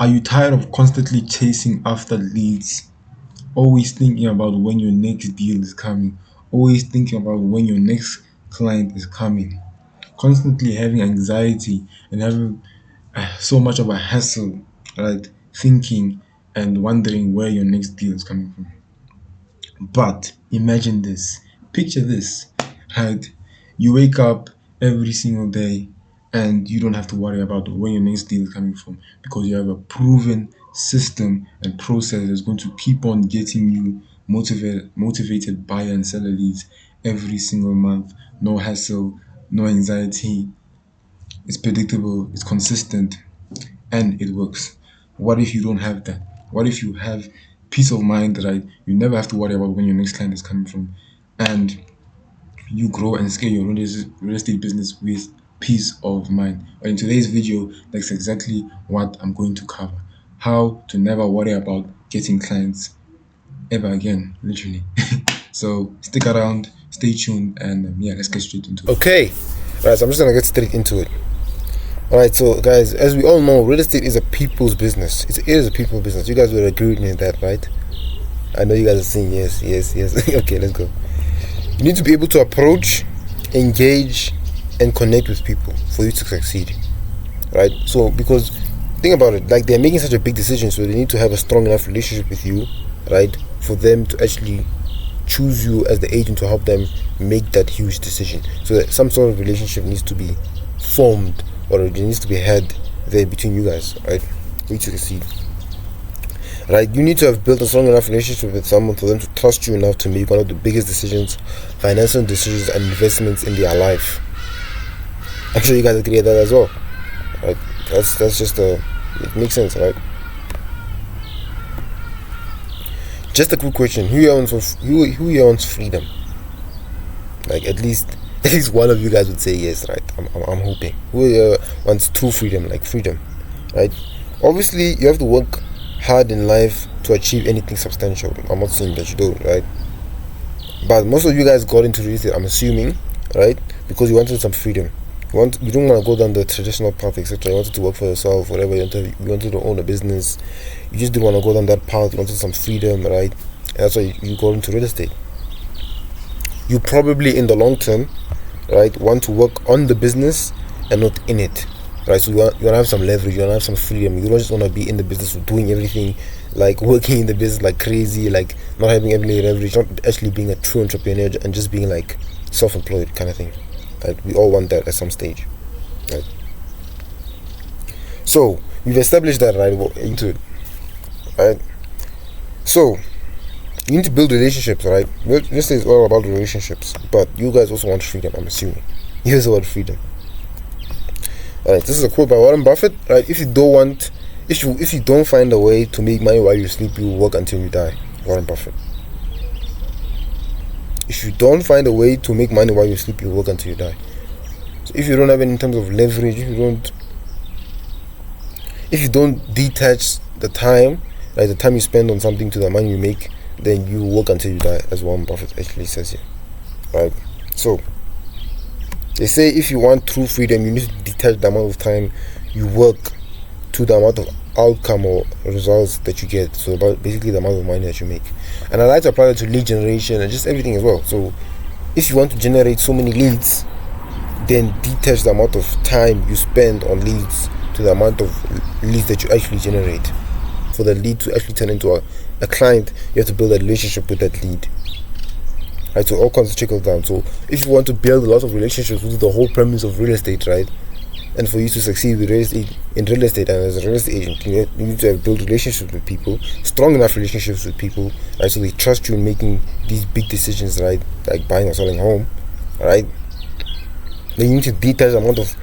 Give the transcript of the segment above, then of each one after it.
Are you tired of constantly chasing after leads? Always thinking about when your next deal is coming. Always thinking about when your next client is coming. Constantly having anxiety and having so much of a hassle, right? Thinking and wondering where your next deal is coming from. But imagine this, picture this, right? You wake up every single day and you don't have to worry about where your next deal is coming from because you have a proven system and process that's going to keep on getting you motivated buyer and seller leads every single month. No hassle, no anxiety. It's predictable, it's consistent, and it works. What if you don't have that? What if you have peace of mind, right? You never have to worry about when your next client is coming from, and you grow and scale your real estate business with peace of mind. But in today's video, that's exactly what I'm going to cover: how to never worry about getting clients ever again, literally. So stick around, stay tuned, and yeah, let's get straight into it. Okay, alright, so I'm just gonna get straight into it. Alright, so guys, as we all know, real estate is a people's business. It is a people's business. You guys will agree with me on that, right? I know you guys are saying yes. Okay, let's go. You need to be able to approach, engage, and connect with people for you to succeed, right? So, because think about it, like they're making such a big decision, so they need to have a strong enough relationship with you, right, for them to actually choose you as the agent to help them make that huge decision. So that some sort of relationship needs to be formed, or it needs to be had there between you guys, right, for you to succeed. Right, you need to have built a strong enough relationship with someone for them to trust you enough to make one of the biggest decisions, financial decisions, and investments in their life. I'm sure you guys agree with that as well, right? That's just it makes sense, right? Just a quick question: who here wants freedom? Like at least one of you guys would say yes, right? I'm hoping. Who here wants true freedom, like freedom, right? Obviously, you have to work hard in life to achieve anything substantial. I'm not saying that you don't, right? But most of you guys got into real estate, I'm assuming, right? Because you wanted some freedom. You don't want to go down the traditional path, etc. You wanted to work for yourself, whatever. You wanted to own a business. You just didn't want to go down that path. You wanted some freedom, right? And that's why you got into real estate. You probably, in the long term, right, want to work on the business and not in it. Right, so you want to have some leverage, you want to have some freedom. You don't just want to be in the business doing everything, like working in the business like crazy, like not having any leverage, not actually being a true entrepreneur and just being like self-employed kind of thing. Right, we all want that at some stage. Right. So we've established that, right? Into it, right? So you need to build relationships, right? This is all about relationships, but you guys also want freedom. I'm assuming you guys want freedom. Alright, this is a quote by Warren Buffett. Right, if you don't find a way to make money while you sleep, you will work until you die. Warren Buffett. If you don't find a way to make money while you sleep, you will work until you die. So if you don't have any in terms of leverage, if you don't detach the time, like the time you spend on something to the money you make, then you will work until you die, as Warren Buffett actually says here. Right, so they say if you want true freedom, you need to detach the amount of time you work to the amount of outcome or results that you get. So about basically the amount of money that you make. And I like to apply that to lead generation and just everything as well. So if you want to generate so many leads, then detach the amount of time you spend on leads to the amount of leads that you actually generate. For the lead to actually turn into a client, you have to build a relationship with that lead. Right, so all kinds of trickle down. So if you want to build a lot of relationships, which is the whole premise of real estate, right? And for you to succeed with real estate and as a real estate agent, you need to have built relationships with people, strong enough relationships with people, right? So they trust you in making these big decisions, right? Like buying or selling a home, right? Then you need to detach the amount of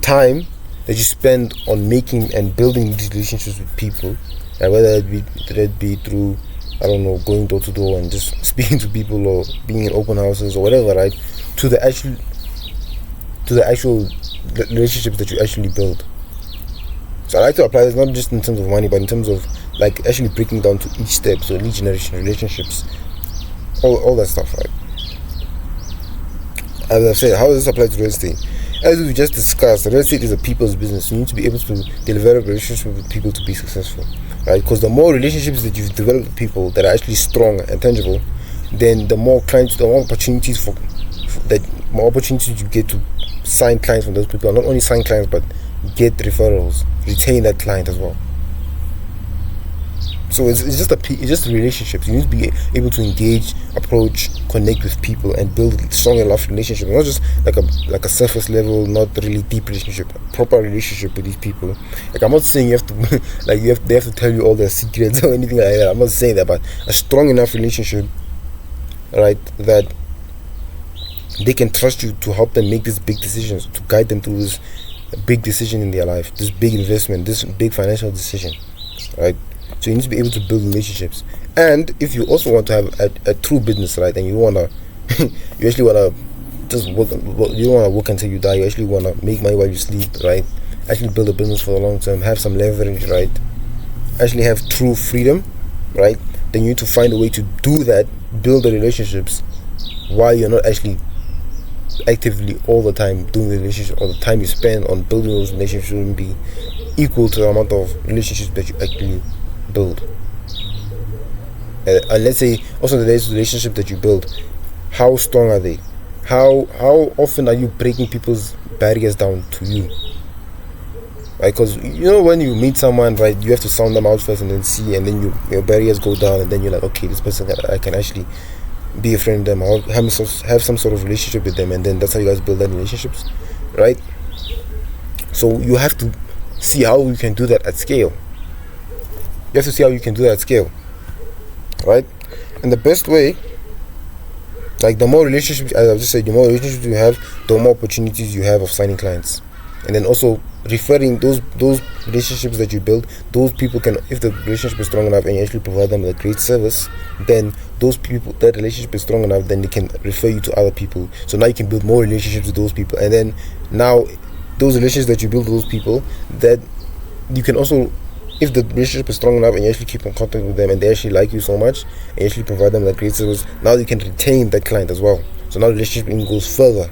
time that you spend on making and building these relationships with people, and whether it be through, I don't know, going door to door and just speaking to people or being in open houses or whatever, right? To the actual relationships that you actually build. So I like to apply this not just in terms of money, but in terms of like actually breaking down to each step. So lead generation, relationships, all that stuff, right? As I've said, how does this apply to real estate? as we just discussed, real estate is a people's business. You need to be able to develop relationships with people to be successful, right? Because the more relationships that you've developed with people that are actually strong and tangible, then the more clients, the more opportunities more opportunities you get to sign clients from those people. Not only sign clients, but get referrals, retain that client as well. So it's just relationships. You need to be able to engage, approach, connect with people, and build strong enough relationships. Not just like a surface level, not really deep relationship, proper relationship with these people. Like, I'm not saying you have to they have to tell you all their secrets or anything like that. I'm not saying that, but a strong enough relationship, right, that they can trust you to help them make these big decisions, to guide them through this big decision in their life, this big investment, this big financial decision, right? So you need to be able to build relationships. And if you also want to have a true business, right, and you actually wanna just work, you don't wanna work until you die. You actually wanna make money while you sleep, right? Actually build a business for the long term, have some leverage, right? Actually have true freedom, right? Then you need to find a way to do that, build the relationships, while you're not actually actively all the time doing the relationship, or the time you spend on building those relationships shouldn't be equal to the amount of relationships that you actually build. And let's say also the relationship that you build, how strong are they? How often are you breaking people's barriers down to you? Right? Because when you meet someone, right, you have to sound them out first and then see, and then your barriers go down, and then you're like, okay, this person I can actually be a friend with them, or have some sort of relationship with them, and then that's how you guys build that relationships, right? So you have to see how you can do that at scale. You have to see how you can do that at scale, right? And the best way, like, the more relationships, as I've just said, the more relationships you have, the more opportunities you have of signing clients. And then also referring those relationships that you build, those people can, if the relationship is strong enough and you actually provide them with a great service, then those people, that relationship is strong enough, then they can refer you to other people. So now you can build more relationships with those people, and then now those relationships that you build with those people, that you can also, if the relationship is strong enough and you actually keep in contact with them and they actually like you so much and you actually provide them with a great service, now you can retain that client as well. So now the relationship even goes further.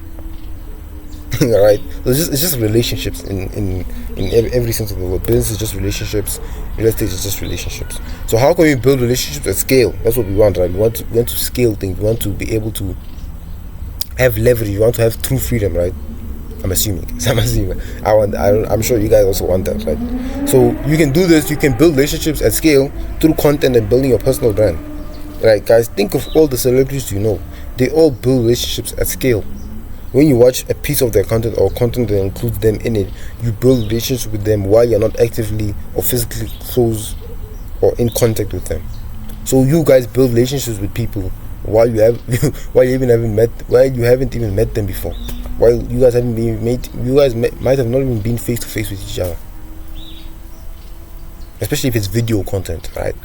Alright, so it's just relationships in every sense of the word. Business is just relationships, real estate is just relationships. So how can we build relationships at scale? That's what we want, right? We want to scale things. We want to be able to have leverage. We want to have true freedom, right? I'm assuming. I'm sure you guys also want that, right? So you can do this. You can build relationships at scale through content and building your personal brand, right? Guys, think of all the celebrities you know. They all build relationships at scale. When you watch a piece of their content or content that includes them in it, you build relationships with them while you're not actively or physically close or in contact with them. So you guys build relationships with people while you haven't even met them before. While you guys haven't been made, might have not even been face to face with each other. Especially if it's video content, right?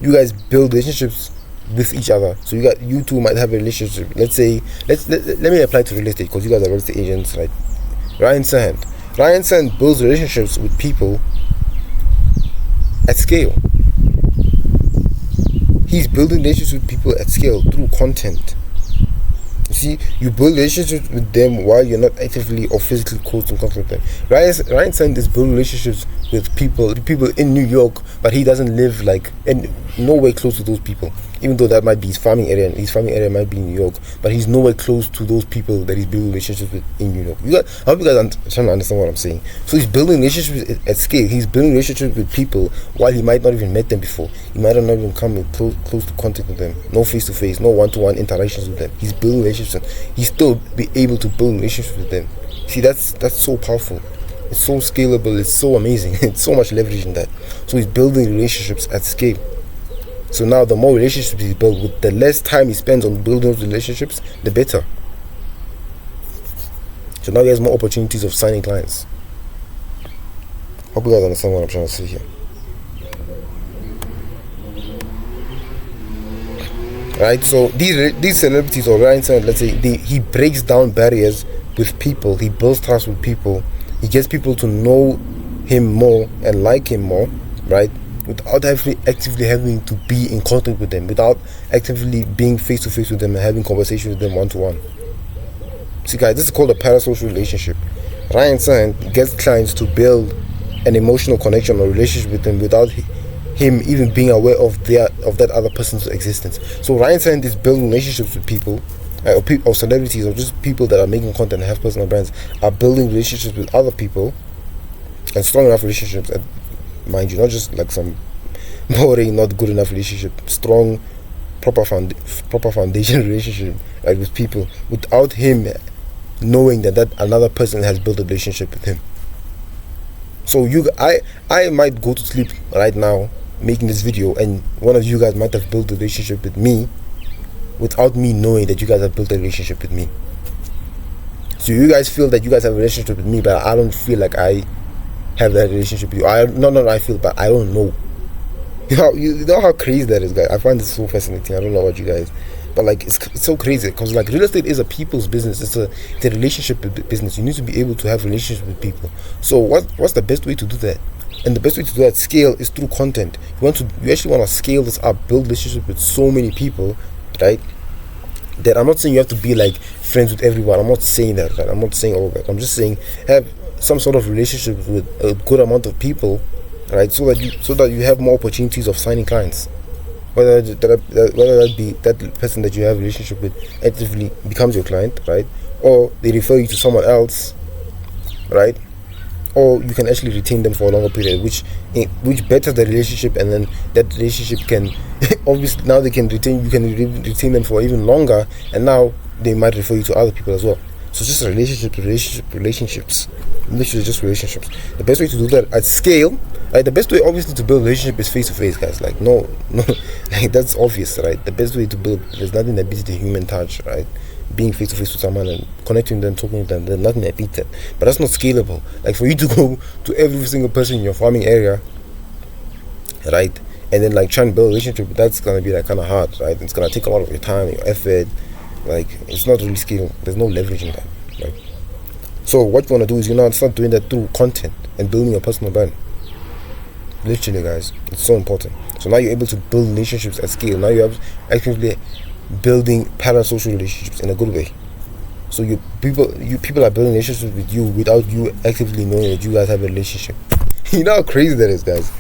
You guys build relationships with each other. So you two might have a relationship. Let's let me apply to real estate, because you guys are real estate agents, right? Ryan Sand builds relationships with people at scale. He's building relationships with people at scale through content. You see, you build relationships with them while you're not actively or physically close in contact with them. Ryan Sand is building relationships with people in New York, but he doesn't live nowhere close to those people. Even though that might be his farming area, and his farming area might be in New York, but he's nowhere close to those people that he's building relationships with in New York. I hope you guys are trying to understand what I'm saying. So he's building relationships at scale. He's building relationships with people while he might not even met them before. He might not even come in close to contact with them. No face-to-face, no one-to-one interactions with them. He's building relationships. He's still be able to build relationships with them. See, that's so powerful. It's so scalable. It's so amazing. It's so much leverage in that. So he's building relationships at scale. So now the more relationships he builds, with the less time he spends on building those relationships, the better. So now he has more opportunities of signing clients. Hope you guys understand what I'm trying to say here. Right, so these celebrities, or Ryan Sand, let's say, he breaks down barriers with people. He builds trust with people. He gets people to know him more and like him more, right? Without actively having to be in contact with them, without actively being face to face with them and having conversations with them one to one. See, guys, this is called a parasocial relationship. Ryan Sand gets clients to build an emotional connection or relationship with them without him even being aware of that other person's existence. So Ryan Sand is building relationships with people, or celebrities, or just people that are making content and have personal brands, are building relationships with other people, and strong enough relationships, and mind you, not just like some boring, not good enough relationship, strong, proper foundation relationship, like with people, without him knowing that another person has built a relationship with him. So I might go to sleep right now making this video, and one of you guys might have built a relationship with me without me knowing that you guys have built a relationship with me. So you guys feel that you guys have a relationship with me, but I don't feel like I have that relationship with you. I feel, but I don't know. You know how crazy that is, guys. I find this so fascinating. I don't know about you guys, but like it's so crazy, because like real estate is a people's business. It's a relationship business. You need to be able to have relationships with people. So what's the best way to do that? And the best way to do that scale is through content. You actually want to scale this up, build relationships with so many people, right? That I'm not saying you have to be like friends with everyone. I'm not saying that, right? I'm not saying all that. I'm just saying have some sort of relationship with a good amount of people, right? So that you have more opportunities of signing clients. Whether that be that person that you have a relationship with actively becomes your client, right? Or they refer you to someone else, right? Or you can actually retain them for a longer period, which betters the relationship, and then that relationship can obviously now you can retain them for even longer, and now they might refer you to other people as well. So just relationships, literally just relationships. The best way to do that at scale, right? The best way obviously to build a relationship is face to face, guys. Like no, like that's obvious, right? The best way to build, there's nothing that beats the human touch, right? Being face to face with someone and connecting with them, talking with them, there's nothing that beats that. But that's not scalable. Like for you to go to every single person in your farming area, right? And then like try and build a relationship, that's gonna be like kind of hard, right? It's gonna take a lot of your time, your effort. Like it's not really scalable. There's no leverage in that, right? So what you want to do is start doing that through content and building your personal brand. Literally, guys, it's so important. So now you're able to build relationships at scale. Now you have actively building parasocial relationships in a good way. So people are building relationships with you without you actively knowing that you guys have a relationship. You know how crazy that is, guys.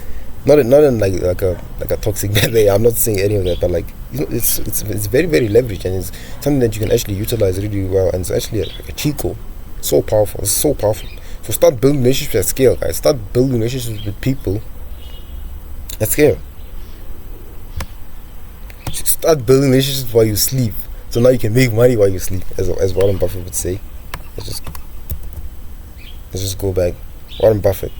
Not in like a toxic bad way. I'm not saying any of that, but like it's very, very leveraged, and it's something that you can actually utilize really well, and it's actually a cheat code. So powerful. It's so powerful. So start building relationships at scale, guys. Start building relationships with people at scale. Start building relationships while you sleep. So now you can make money while you sleep, as Warren Buffett would say. Let's just go back. Warren Buffett.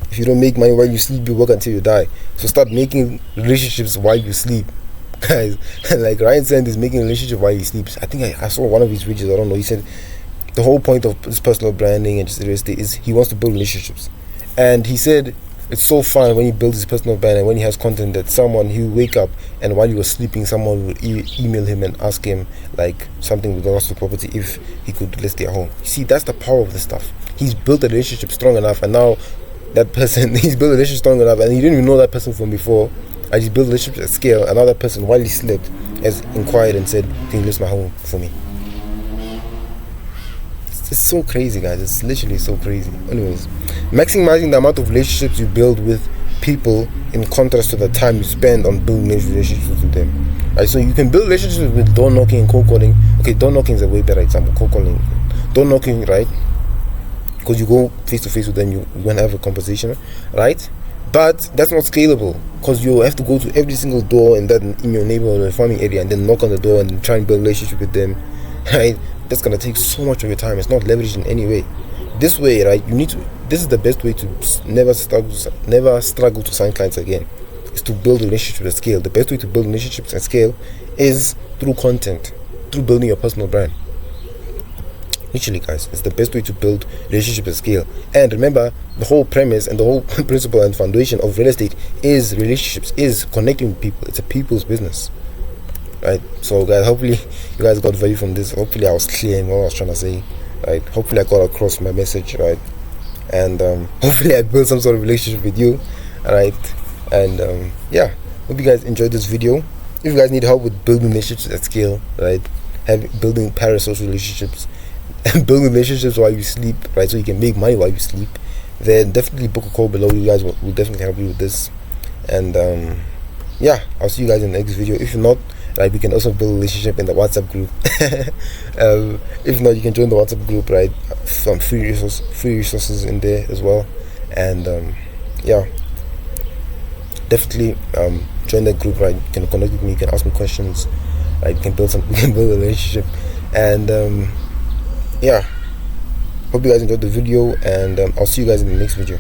If you don't make money while you sleep, you work until you die. So start making relationships while you sleep, guys. Like Ryan Sand is making a relationship while he sleeps. I think I saw one of his videos. I don't know. He said the whole point of his personal branding and just real estate is he wants to build relationships, and he said it's so fun when he builds his personal brand and when he has content that he will wake up and while he was sleeping, someone will email him and ask him like something with regards to property if he could list their home. You see, that's the power of this stuff. He's built a relationship strong enough, and now that person, he's built a relationship strong enough, and he didn't even know that person from before. I just built a relationship at scale. Another person, while he slept, has inquired and said, "Can you list my home for me?" It's so crazy, guys. It's literally so crazy. Anyways, maximizing the amount of relationships you build with people in contrast to the time you spend on building relationships with them. Right, so you can build relationships with door knocking and cold calling. Okay, door knocking is a way better example. Cold calling, door knocking, right? Because you go face to face with them, you're gonna have a conversation, right? But that's not scalable, because you have to go to every single door in your neighborhood or farming area and then knock on the door and try and build a relationship with them, right? That's gonna take so much of your time. It's not leveraged in any way. This way, right? This is the best way to never struggle to sign clients again. Is to build relationships at scale. The best way to build relationships at scale is through content, through building your personal brand. Literally, guys, it's the best way to build relationships at scale. And remember, the whole premise and the whole principle and foundation of real estate is relationships, is connecting with people. It's a people's business, right? So, guys, hopefully you guys got value from this. Hopefully I was clear in what I was trying to say, right? Hopefully I got across my message, right? And hopefully I built some sort of relationship with you, right? And yeah, hope you guys enjoyed this video. If you guys need help with building relationships at scale, right, building parasocial relationships, and build relationships while you sleep, right? So you can make money while you sleep, then definitely book a call below. You guys will definitely help you with this. And yeah, I'll see you guys in the next video. If not, like, we can also build a relationship in the WhatsApp group. If not, you can join the WhatsApp group, right? Some free resources in there as well. And yeah, definitely join that group, right? You can connect with me, you can ask me questions, right? We can build a relationship. And yeah, hope you guys enjoyed the video, and I'll see you guys in the next video.